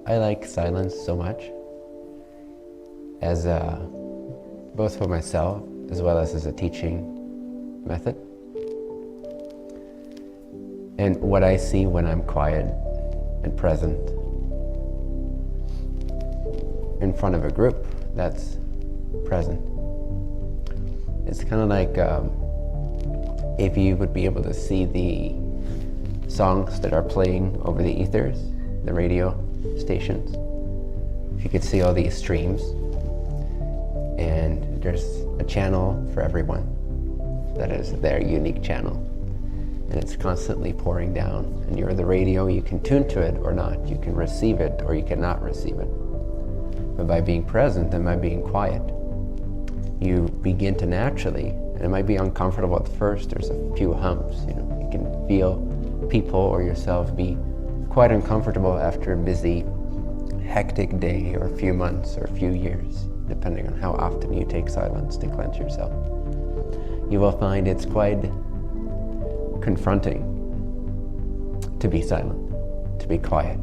I like silence so much, as both for myself as well as a teaching method. And what I see when I'm quiet and present in front of a group that's present, it's kind of like if you would be able to see the songs that are playing over the ethers, the radio stations. If you could see all these streams, and there's a channel for everyone that is their unique channel, and it's constantly pouring down, and you're the radio, you can tune to it or not, you can receive it or you cannot receive it. But by being present and by being quiet, you begin to naturally, and it might be uncomfortable at first, there's a few humps, you can feel people or yourself be quite uncomfortable after a busy, hectic day or a few months or a few years, depending on how often you take silence to cleanse yourself. You will find it's quite confronting to be silent, to be quiet,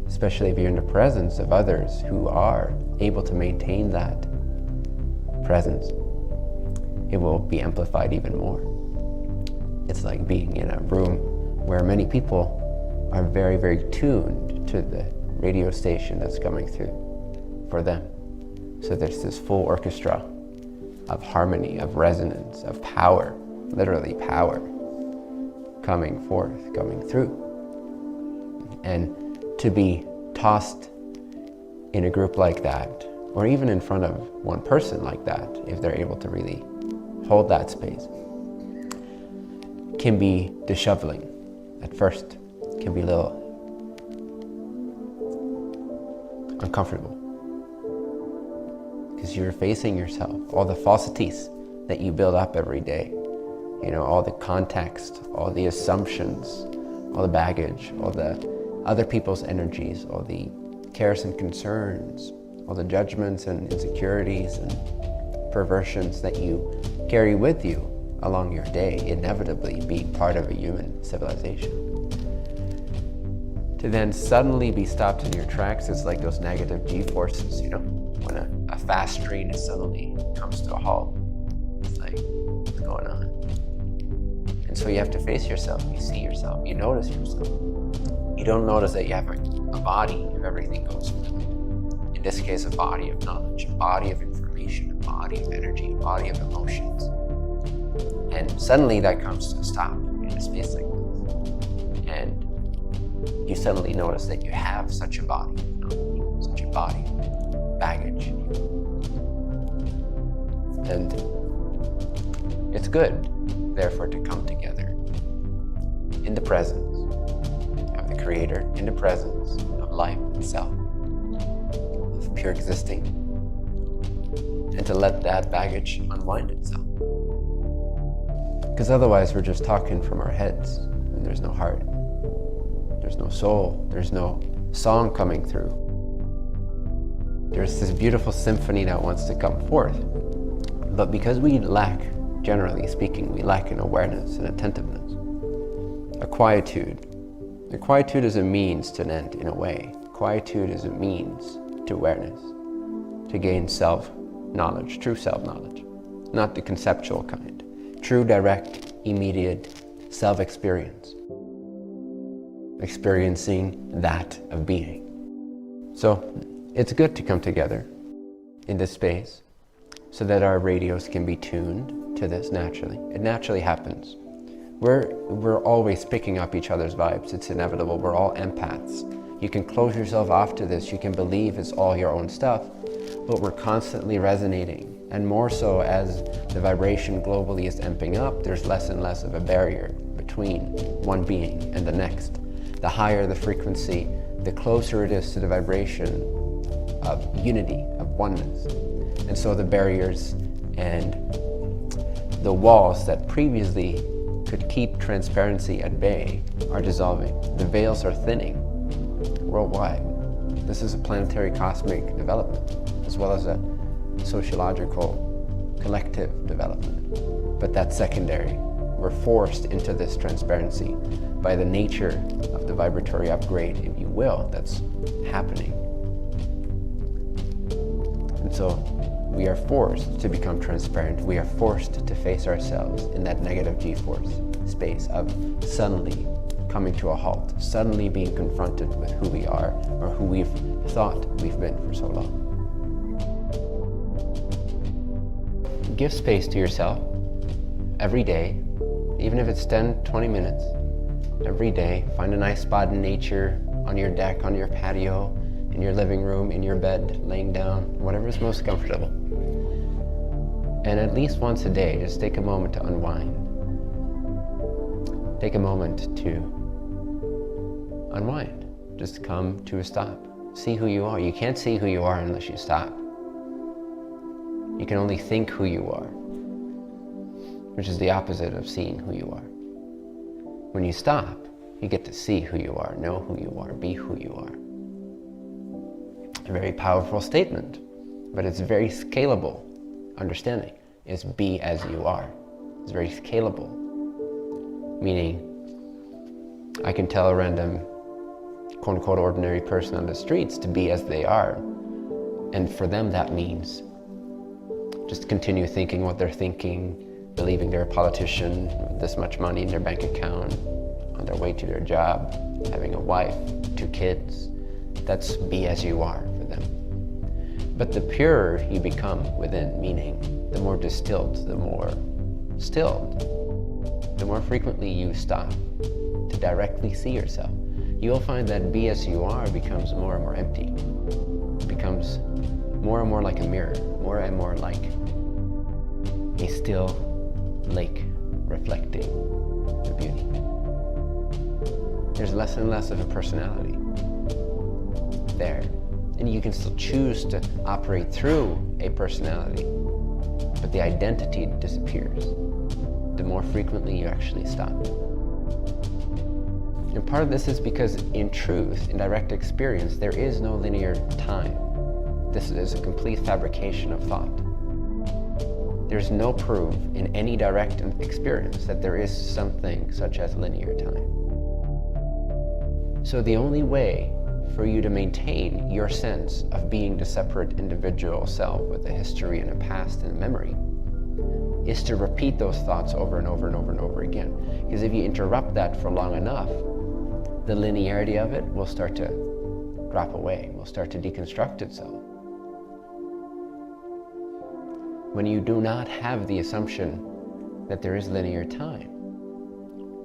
especially if you're in the presence of others who are able to maintain that presence. It will be amplified even more. It's like being in a room where many people are very, very tuned to the radio station that's coming through for them. So there's this full orchestra of harmony, of resonance, of power, literally power, coming forth, coming through. And to be tossed in a group like that, or even in front of one person like that, if they're able to really hold that space, can be disheveling at first, can be a little uncomfortable. Because you're facing yourself, all the falsities that you build up every day, all the context, all the assumptions, all the baggage, all the other people's energies, all the cares and concerns, all the judgments and insecurities and perversions that you carry with you along your day, inevitably being part of a human civilization. To then suddenly be stopped in your tracks is like those negative G-forces, when a fast train suddenly comes to a halt. It's like, what's going on? And so you have to face yourself, you see yourself, you notice yourself. You don't notice that you have a body if everything goes well. In this case, a body of knowledge, a body of information, a body of energy, a body of emotions. And suddenly that comes to a stop in a space like this. And you suddenly notice that you have such a body, such a body, baggage. And it's good, therefore, to come together in the presence of the Creator, in the presence of life itself, of pure existing, and to let that baggage unwind itself. Because otherwise we're just talking from our heads, and there's no heart, there's no soul, there's no song coming through. There's this beautiful symphony that wants to come forth, but because we lack, generally speaking, we lack in awareness and attentiveness, a quietude. The quietude is a means to an end, in a way. Quietude is a means to awareness, to gain self-knowledge, true self-knowledge, not the conceptual kind. True, direct, immediate self-experience, experiencing that of being. So it's good to come together in this space so that our radios can be tuned to this naturally. It naturally happens. We're always picking up each other's vibes. It's inevitable. We're all empaths. You can close yourself off to this. You can believe it's all your own stuff, but we're constantly resonating. And more so as the vibration globally is amping up, there's less and less of a barrier between one being and the next. The higher the frequency, the closer it is to the vibration of unity, of oneness. And so the barriers and the walls that previously could keep transparency at bay are dissolving. The veils are thinning worldwide. This is a planetary cosmic development, as well as a sociological collective development. But that's secondary. We're forced into this transparency by the nature of the vibratory upgrade, if you will, that's happening And so we are forced to become transparent. We are forced to face ourselves in that negative G-force space of suddenly coming to a halt, suddenly being confronted with who we are or who we've thought we've been for so long. Give space to yourself every day, even if it's 10, 20 minutes. Every day, find a nice spot in nature, on your deck, on your patio, in your living room, in your bed, laying down, whatever is most comfortable. And at least once a day, just take a moment to unwind. Take a moment to unwind. Just come to a stop. See who you are. You can't see who you are unless you stop. You can only think who you are, which is the opposite of seeing who you are. When you stop, you get to see who you are, know who you are, be who you are. A very powerful statement, but it's very scalable. Understanding is be as you are. It's very scalable, meaning I can tell a random quote-unquote ordinary person on the streets to be as they are, and for them that means just continue thinking what they're thinking, believing they're a politician with this much money in their bank account, on their way to their job, having a wife, 2 kids. That's be as you are for them. But the purer you become within, meaning the more distilled, the more stilled, the more frequently you stop to directly see yourself, you'll find that be as you are becomes more and more empty. It becomes more and more like a mirror, more and more like a still lake reflecting the beauty. There's less and less of a personality there. And you can still choose to operate through a personality, but the identity disappears the more frequently you actually stop. And part of this is because in truth, in direct experience, there is no linear time. This is a complete fabrication of thought. There's no proof in any direct experience that there is something such as linear time. So the only way for you to maintain your sense of being the separate individual self with a history and a past and a memory is to repeat those thoughts over and over and over and over again. Because if you interrupt that for long enough, the linearity of it will start to drop away, will start to deconstruct itself. When you do not have the assumption that there is linear time,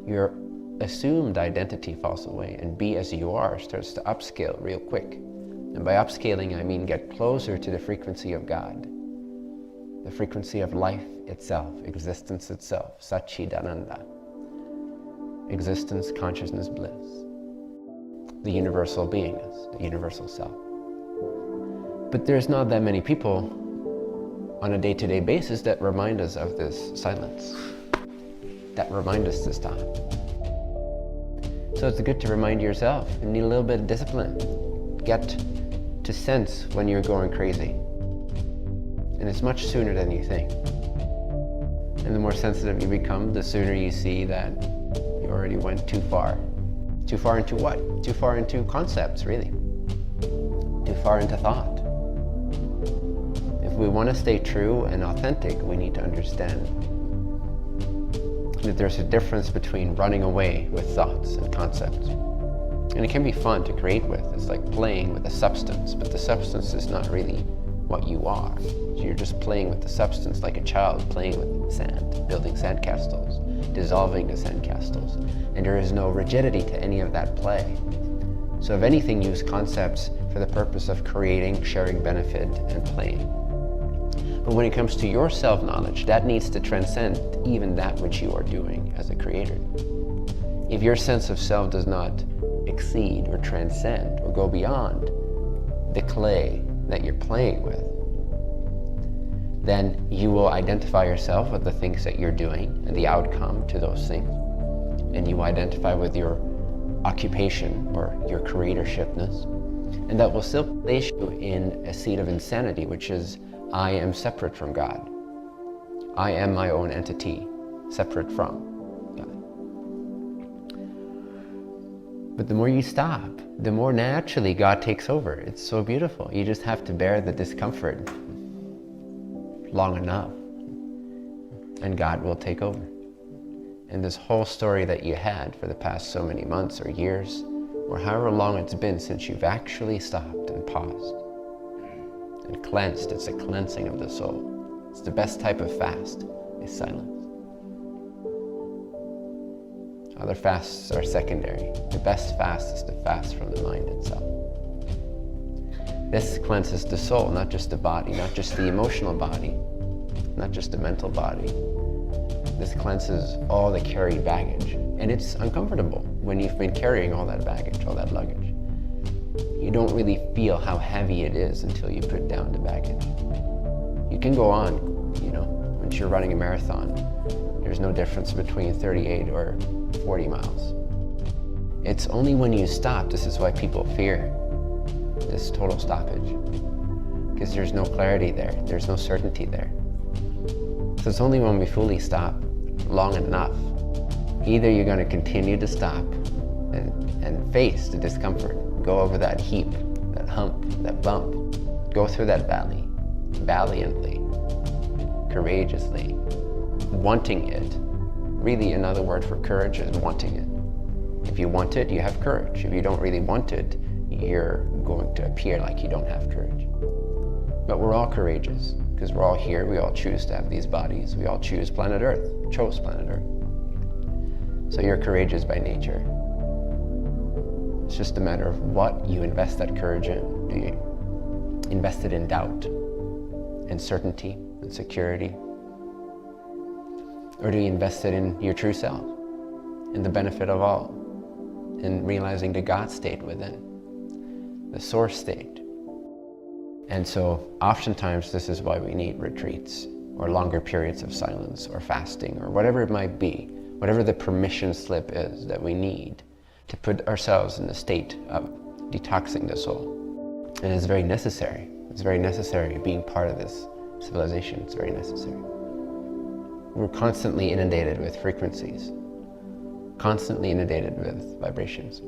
your assumed identity falls away, and be as you are starts to upscale real quick. And by upscaling, I mean get closer to the frequency of God, the frequency of life itself, existence itself, Satchidananda, existence, consciousness, bliss, the universal beingness, the universal self. But there's not that many people on a day-to-day basis that remind us of this silence, that remind us to stop. So it's good to remind yourself. You need a little bit of discipline. Get to sense when you're going crazy. And it's much sooner than you think. And the more sensitive you become, the sooner you see that you already went too far. Too far into what? Too far into concepts, really. Too far into thought. If we want to stay true and authentic, we need to understand that there's a difference between running away with thoughts and concepts. And it can be fun to create with. It's like playing with a substance, but the substance is not really what you are. So you're just playing with the substance like a child playing with sand, building sandcastles, dissolving the sandcastles. And there is no rigidity to any of that play. So if anything, use concepts for the purpose of creating, sharing benefit, and playing. But when it comes to your self-knowledge, that needs to transcend even that which you are doing as a creator. If your sense of self does not exceed or transcend or go beyond the clay that you're playing with, then you will identify yourself with the things that you're doing and the outcome to those things. And you identify with your occupation or your creatorshipness. And that will still place you in a seat of insanity, which is, I am separate from God. I am my own entity, separate from God. But the more you stop, the more naturally God takes over. It's so beautiful. You just have to bear the discomfort long enough, and God will take over. And this whole story that you had for the past so many months or years, or however long it's been since you've actually stopped and paused and cleansed, it's a cleansing of the soul. It's the best type of fast, is silence. Other fasts are secondary. The best fast is the fast from the mind itself. This cleanses the soul, not just the body, not just the emotional body, not just the mental body. This cleanses all the carried baggage. And it's uncomfortable when you've been carrying all that baggage, all that luggage. You don't really feel how heavy it is until you put down the baggage. You can go on, once you're running a marathon, there's no difference between 38 or 40 miles. It's only when you stop, this is why people fear this total stoppage, because there's no clarity there, there's no certainty there. So it's only when we fully stop long enough, either you're going to continue to stop and face the discomfort, go over that heap, that hump, that bump, go through that valley valiantly, courageously, wanting it. Really, another word for courage is wanting it. If you want it, you have courage. If you don't really want it, you're going to appear like you don't have courage. But we're all courageous, because we're all here. We all choose to have these bodies. We all choose planet Earth, chose planet Earth. So you're courageous by nature. It's just a matter of what you invest that courage in. Do you invest it in doubt, uncertainty, and security? Or do you invest it in your true self, in the benefit of all, in realizing the God state within, the source state? And so oftentimes this is why we need retreats or longer periods of silence or fasting or whatever it might be, whatever the permission slip is that we need to put ourselves in the state of detoxing the soul. And it's very necessary. It's very necessary being part of this civilization. It's very necessary. We're constantly inundated with frequencies, constantly inundated with vibrations.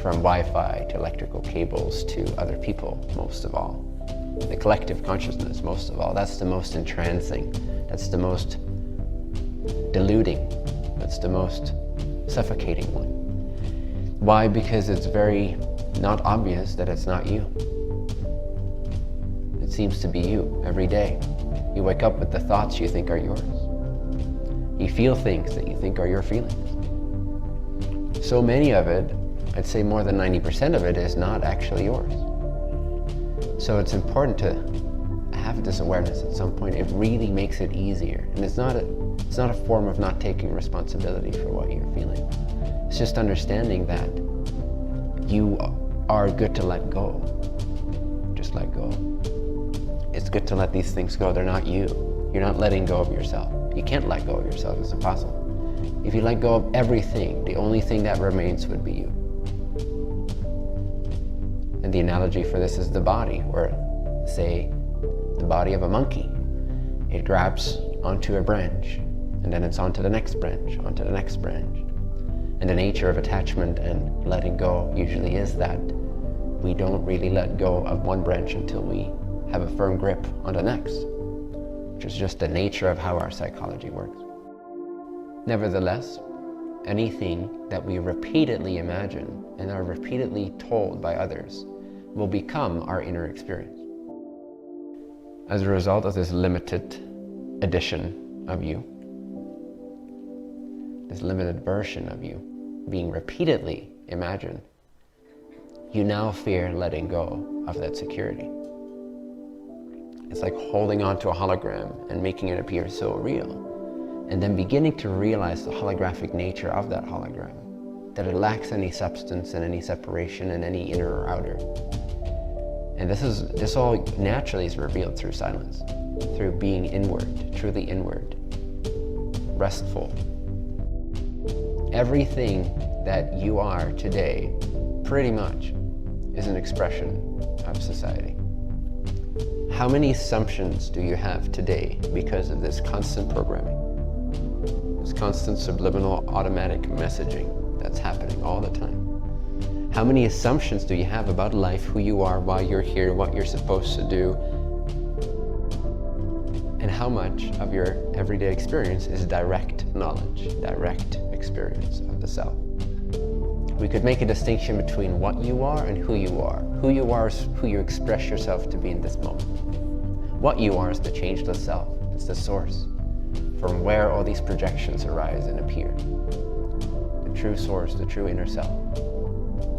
From Wi-Fi to electrical cables to other people, most of all. The collective consciousness, most of all. That's the most entrancing. That's the most deluding. That's the most suffocating one. Why? Because it's very not obvious that it's not you. It seems to be you every day. You wake up with the thoughts you think are yours. You feel things that you think are your feelings. So many of it, I'd say more than 90% of it, is not actually yours. So it's important to have this awareness at some point. It really makes it easier. And it's not a form of not taking responsibility for what you're feeling. It's just understanding that you are good to let go. Just let go. It's good to let these things go. They're not you. You're not letting go of yourself. You can't let go of yourself. It's impossible. If you let go of everything, the only thing that remains would be you. And the analogy for this is the body, or say the body of a monkey. It grabs onto a branch, and then it's onto the next branch, onto the next branch. And the nature of attachment and letting go usually is that we don't really let go of one branch until we have a firm grip on the next, which is just the nature of how our psychology works. Nevertheless, anything that we repeatedly imagine and are repeatedly told by others will become our inner experience. As a result of this limited edition of you, this limited version of you being repeatedly imagined, you now fear letting go of that security. It's like holding on to a hologram and making it appear so real, and then beginning to realize the holographic nature of that hologram, that it lacks any substance and any separation and any inner or outer. And this all naturally is revealed through silence, through being inward, truly inward, restful. Everything that you are today, pretty much, is an expression of society. How many assumptions do you have today because of this constant programming? This constant subliminal automatic messaging that's happening all the time. How many assumptions do you have about life, who you are, why you're here, what you're supposed to do? how much of your everyday experience is direct knowledge, direct experience of the self. We could make a distinction between what you are and who you are. Who you are is who you express yourself to be in this moment. What you are is the changeless self. It's the source from where all these projections arise and appear. The true source, the true inner self,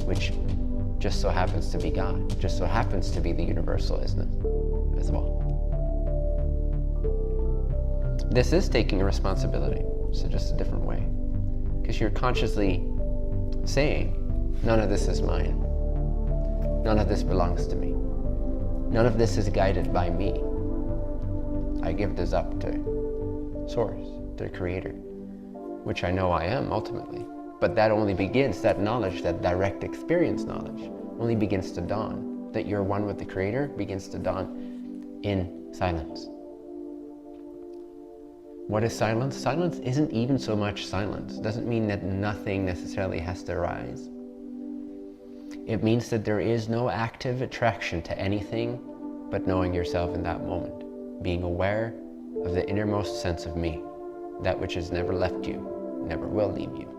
which just so happens to be God, just so happens to be the universal isness as well. This is taking a responsibility, so just a different way. Because you're consciously saying, none of this is mine. None of this belongs to me. None of this is guided by me. I give this up to Source, to the Creator, which I know I am ultimately. But that only begins, that knowledge, that direct experience knowledge, only begins to dawn. That you're one with the Creator begins to dawn in silence. What is silence? Silence isn't even so much silence. It doesn't mean that nothing necessarily has to arise. It means that there is no active attraction to anything but knowing yourself in that moment. Being aware of the innermost sense of me, that which has never left you, never will leave you.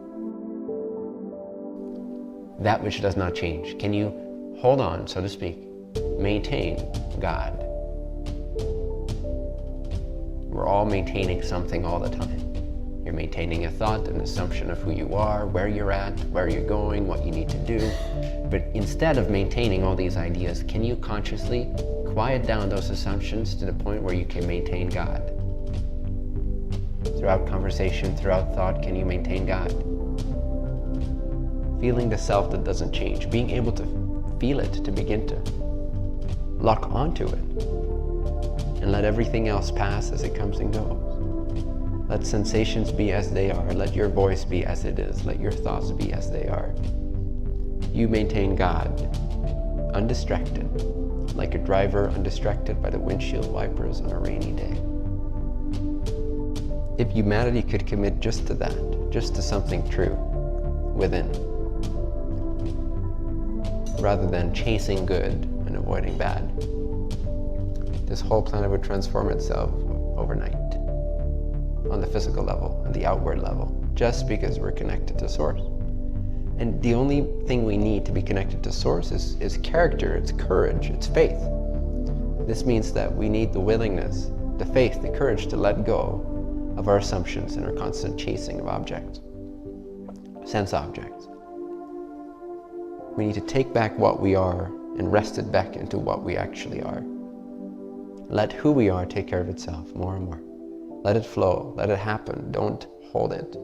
That which does not change. Can you hold on, so to speak, maintain God? We're all maintaining something all the time. You're maintaining a thought, an assumption of who you are, where you're at, where you're going, what you need to do. But instead of maintaining all these ideas, can you consciously quiet down those assumptions to the point where you can maintain God? Throughout conversation, throughout thought, can you maintain God? Feeling the self that doesn't change, being able to feel it, to begin to lock onto it, and let everything else pass as it comes and goes. Let sensations be as they are. Let your voice be as it is. Let your thoughts be as they are. You maintain God, undistracted, like a driver undistracted by the windshield wipers on a rainy day. If humanity could commit just to that, just to something true within, rather than chasing good and avoiding bad, this whole planet would transform itself overnight on the physical level and the outward level, just because we're connected to Source. And the only thing we need to be connected to Source is character, it's courage, it's faith. This means that we need the willingness, the faith, the courage to let go of our assumptions and our constant chasing of objects, sense objects. We need to take back what we are and wrest it back into what we actually are. Let who we are take care of itself more and more. Let it flow, let it happen, don't hold it.